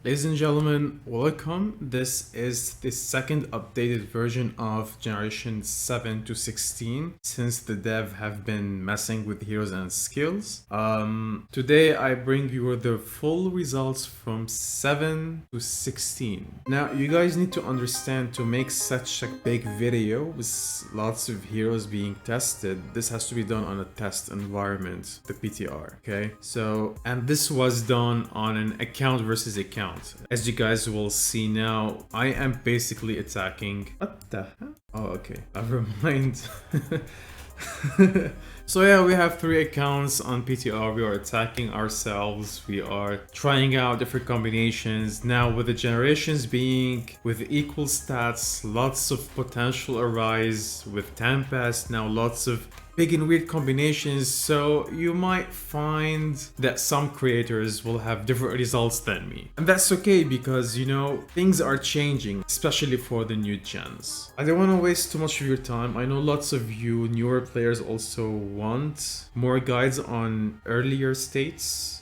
Ladies and gentlemen, welcome. This is the second updated version of Generation 7 to 16 since the dev have been messing with heroes and skills. Today I bring you the full results from 7 to 16. Now you guys need to understand, to make such a big video with lots of heroes being tested, this has to be done on a test environment, the PTR, okay? So, and this was done on an account versus account. As you guys will see now, I am basically attacking... What the hell? Oh, okay. Never mind. So yeah, we have 3 accounts on PTR. We are attacking ourselves. We are trying out different combinations. Now with the generations being with equal stats, lots of potential arise with Tempest. Now lots of big and weird combinations, so you might find that some creators will have different results than me. And that's okay because, you know, things are changing, especially for the new gens. I don't want to waste too much of your time. I know lots of you newer players also want more guides on earlier states.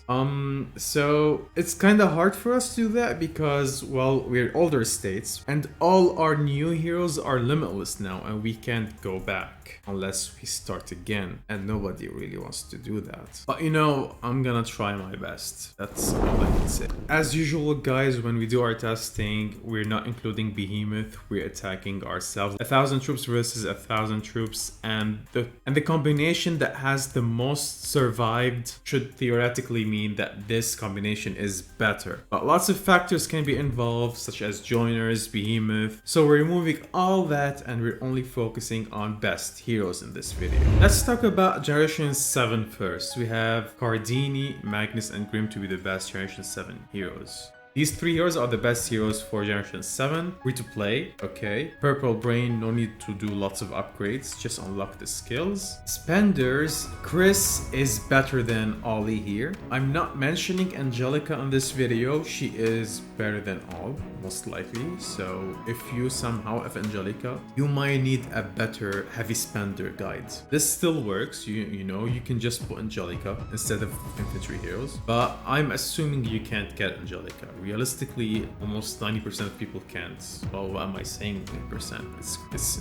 So it's kind of hard for us to do that because, well, we're older states and all our new heroes are limitless now and we can't go back unless we start again, and nobody really wants to do that. But you know, I'm gonna try my best. That's all I can say. As usual, guys, when we do our testing, we're not including Behemoth, we're attacking ourselves. 1,000 troops versus 1,000 troops, and the combination that has the most survived should theoretically mean that this combination is better. But lots of factors can be involved, such as joiners, Behemoth. So we're removing all that and we're only focusing on best heroes in this video. Let's talk about Generation 7 first. We have Cardini, Magnus, and Grim to be the best Generation 7 heroes. These 3 heroes are the best heroes for Generation 7. Free to play, okay. Purple Brain, no need to do lots of upgrades, just unlock the skills. Spenders, Chris is better than Ollie here. I'm not mentioning Angelica on this video, she is better than all, most likely. So if you somehow have Angelica, you might need a better heavy spender guide. This still works, you know, you can just put Angelica instead of infantry heroes. But I'm assuming you can't get Angelica. Realistically, almost 90% of people can't. Well, what am I saying 90%? It's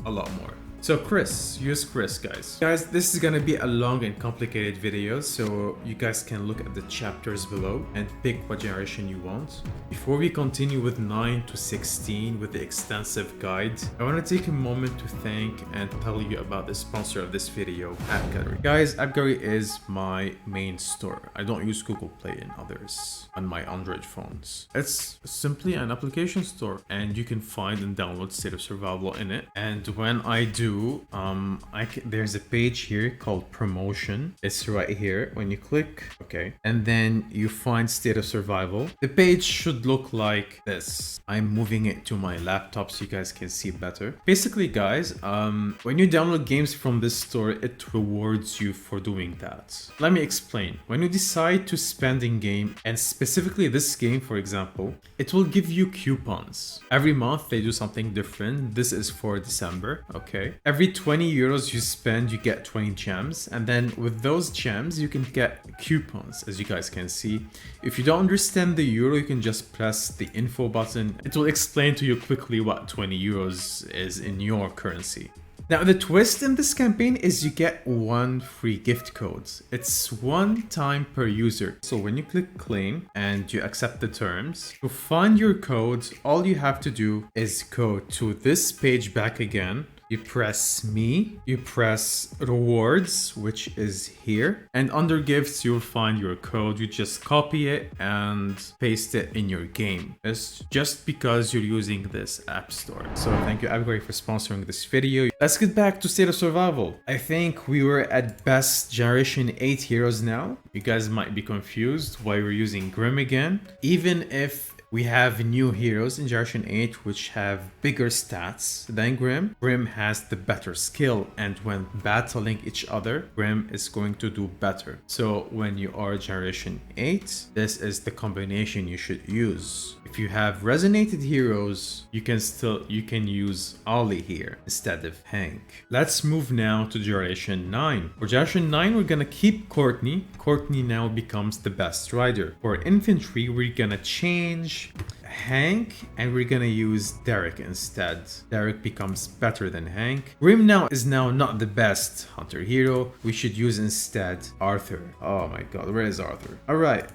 a lot more. So Chris, use Chris, guys. Guys, this is gonna be a long and complicated video, so you guys can look at the chapters below and pick what generation you want. Before we continue with 9 to 16 with the extensive guide, I want to take a moment to thank and tell you about the sponsor of this video, AppGallery. Guys, AppGallery is my main store. I don't use Google Play and others on my Android phones. It's simply an application store and you can find and download State of Survival in it. And when I do, there's a page here called promotion. It's right here when you click, okay, and then you find State of Survival. The page should look like this. I'm moving it to my laptop so you guys can see better. Basically, guys, when you download games from this store, it rewards you for doing that. Let me explain. When you decide to spend in game, and specifically this game, for example, it will give you coupons. Every month they do something different. This is for December, okay. Every 20 euros you spend, you get 20 gems, and then with those gems you can get coupons, as you guys can see. If you don't understand the euro, you can just press the info button. It will explain to you quickly what 20 euros is in your currency. Now the twist in this campaign is you get 1 free gift code. It's 1 time per user. So when you click claim and you accept the terms, to find your code, all you have to do is go to this page back again. You press me, you press rewards, which is here, and under gifts you'll find your code. You just copy it and paste it in your game. It's just because you're using this app store. So thank you AppGallery for sponsoring this video. Let's get back to State of Survival. I think we were at best Generation 8 heroes now. You guys might be confused why we're using Grim again, even if We have new heroes in Generation 8 which have bigger stats than Grim. Grim has the better skill, and when battling each other, Grim is going to do better. So when you are Generation 8, this is the combination you should use. If you have resonated heroes, you can use Ollie here instead of Hank. Let's move now to Generation 9. For Generation 9, we're gonna keep Courtney. Courtney now becomes the best rider. For infantry, we're gonna change Hank and we're gonna use Derek instead. Derek becomes better than Hank. Grim now is not the best hunter hero. We should use instead Arthur. Oh my god, where is Arthur? Alright,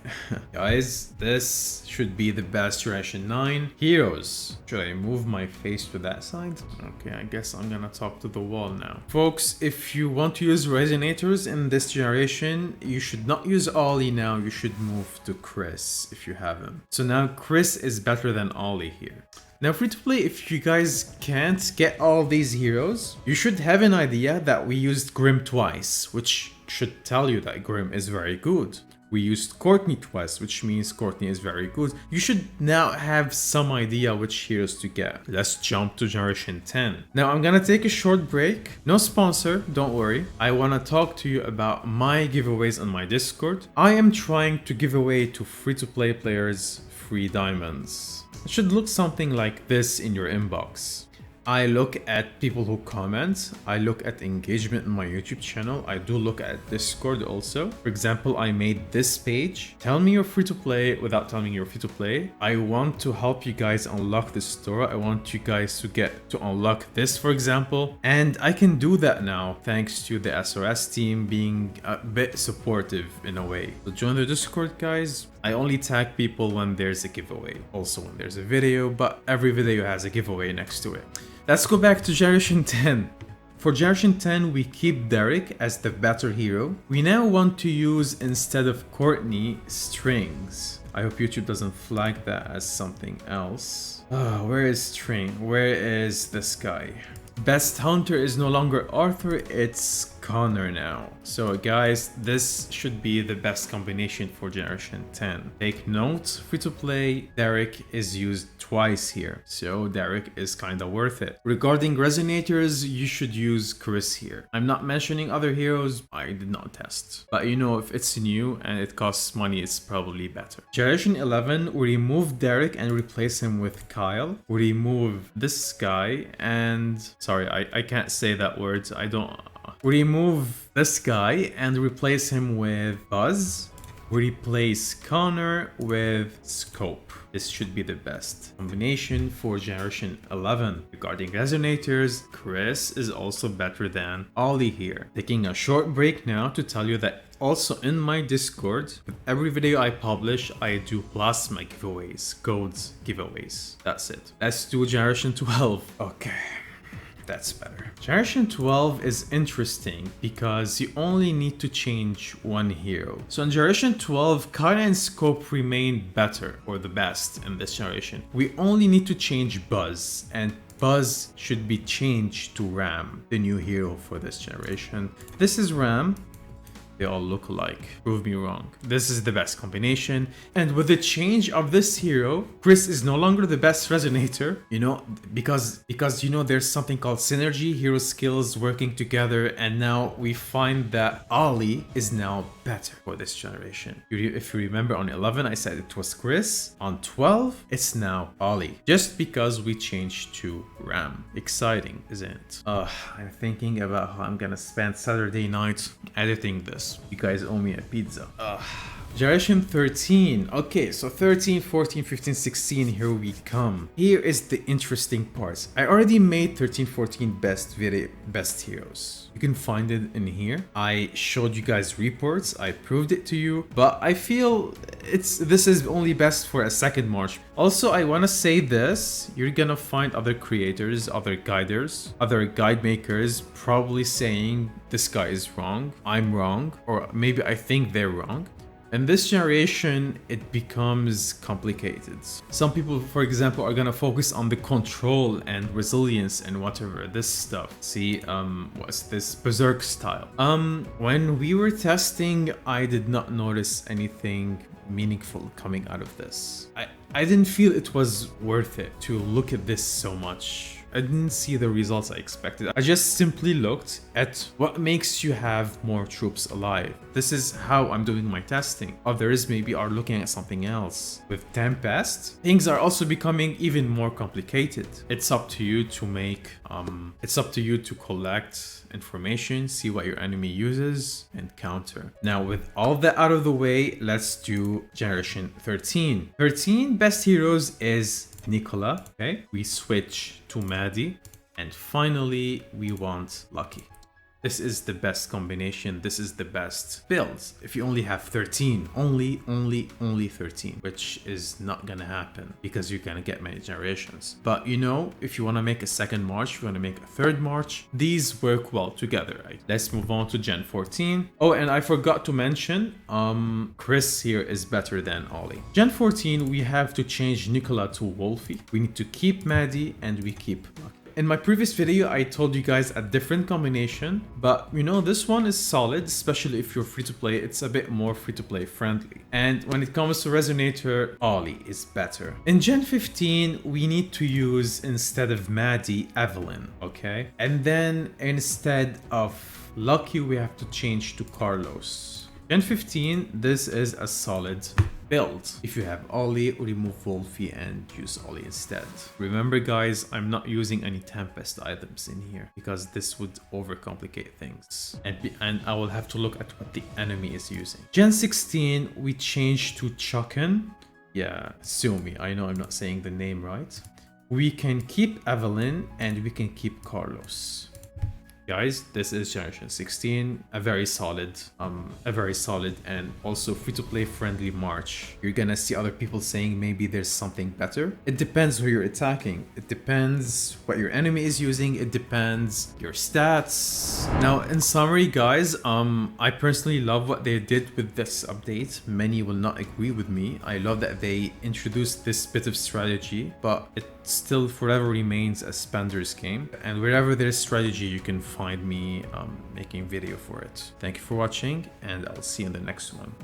guys, this should be the best Generation 9 heroes. Should I move my face to that side? Okay, I guess I'm gonna talk to the wall now. Folks, if you want to use resonators in this generation, you should not use Ollie now. You should move to Chris if you have him. So now Chris is better than Ollie here. Now, free to play, if you guys can't get all these heroes, you should have an idea that we used Grim twice, which should tell you that Grim is very good. We used Courtney twice, which means Courtney is very good. You should now have some idea which heroes to get. Let's jump to Generation 10. Now I'm gonna take a short break. No sponsor, don't worry. I wanna talk to you about my giveaways on my Discord. I am trying to give away to free-to-play players free diamonds. It should look something like this in your inbox. I look at people who comment, I look at engagement in my YouTube channel, I do look at Discord also. For example, I made this page. Tell me you're free to play without telling me you're free to play. I want to help you guys unlock this store. I want you guys to get to unlock this, for example. And I can do that now thanks to the SRS team being a bit supportive in a way. So join the Discord, guys. I only tag people when there's a giveaway, also when there's a video, but every video has a giveaway next to it. Let's go back to Generation 10. For Generation 10, we keep Derek as the better hero. We now want to use, instead of Courtney, strings. I hope YouTube doesn't flag that as something else. Where is string? Where is this guy? Best hunter is no longer Arthur, it's Connor now. So guys, this should be the best combination for Generation 10. Take note, free to play, Derek is used twice here. So Derek is kinda worth it. Regarding resonators, you should use Chris here. I'm not mentioning other heroes, I did not test. But you know, if it's new and it costs money, it's probably better. Generation 11, we remove Derek and replace him with Kyle. We remove this guy and... Sorry, I can't say that word, We remove this guy and replace him with Buzz. We replace Connor with Scope. This should be the best combination for Generation 11. Regarding resonators, Chris is also better than Ollie here. Taking a short break now to tell you that also in my Discord, with every video I publish, I do plasma giveaways, codes giveaways. That's it. Let's do Generation 12. Okay. That's better. Generation 12 is interesting because you only need to change one hero. So in Generation 12, Kyle and Scope remain better or the best in this generation. We only need to change Buzz, and Buzz should be changed to Ram, the new hero for this generation. This is Ram. They all look alike. Prove me wrong. This is the best combination. And with the change of this hero, Chris is no longer the best resonator, you know, because you know there's something called synergy, hero skills working together, and now we find that Ollie is now better for this generation. If you remember on 11, I said it was Chris. On 12, it's now Ollie. Just because we changed to Ram. Exciting, isn't it? I'm thinking about how I'm gonna spend Saturday night editing this. You guys owe me a pizza. Generation 13. Okay, so 13, 14, 15, 16, here we come. Here is the interesting part. I already made 13, 14 best heroes. You can find it in here. I showed you guys reports. I proved it to you, but I feel this is only best for a second march. Also, I want to say this. You're gonna find other creators, other guiders, other guide makers probably saying this guy is wrong, I'm wrong, or maybe I think they're wrong. In this generation, it becomes complicated. Some people, for example, are gonna focus on the control and resilience and whatever, this stuff. See, what's this? Berserk style. When we were testing, I did not notice anything meaningful coming out of this. I didn't feel it was worth it to look at this so much. I didn't see the results I expected. I just simply looked at what makes you have more troops alive. This is how I'm doing my testing. Others maybe are looking at something else. With Tempest, things are also becoming even more complicated. It's up to you to make, it's up to you to collect information, see what your enemy uses, and counter. Now, with all that out of the way, let's do Generation 13. 13 best heroes is Nicola, okay? We switch to Maddie, and finally we want Lucky. This is the best combination. This is the best builds. If you only have 13, only 13, which is not gonna happen because you're gonna get many generations. But you know, if you wanna make a second march, you wanna make a third march, these work well together, right? Let's move on to Gen 14. Oh, and I forgot to mention, Chris here is better than Ollie. Gen 14, we have to change Nicola to Wolfie. We need to keep Maddie and we keep Lucky. In my previous video, I told you guys a different combination, but you know, this one is solid, especially if you're free to play. It's a bit more free to play friendly. And when it comes to Resonator, Ollie is better. In Gen 15, we need to use, instead of Maddie, Evelyn, okay? And then instead of Lucky, we have to change to Carlos. Gen 15, this is a solid build. If you have Ollie, remove Wolfie and use Ollie instead. Remember guys, I'm not using any Tempest items in here because this would overcomplicate things. And I will have to look at what the enemy is using. Gen 16, we change to Chucken. Yeah, sue me, I know I'm not saying the name right. We can keep Evelyn and we can keep Carlos. Guys, this is Generation 16, a very solid and also free-to-play friendly march. You're gonna see other people saying maybe there's something better. It depends who you're attacking. It depends what your enemy is using. It depends your stats. Now, in summary, guys, I personally love what they did with this update. Many will not agree with me. I love that they introduced this bit of strategy, but it still forever remains a spender's game. And wherever there's strategy, you can find me making video for it. Thank you for watching, and I'll see you in the next one.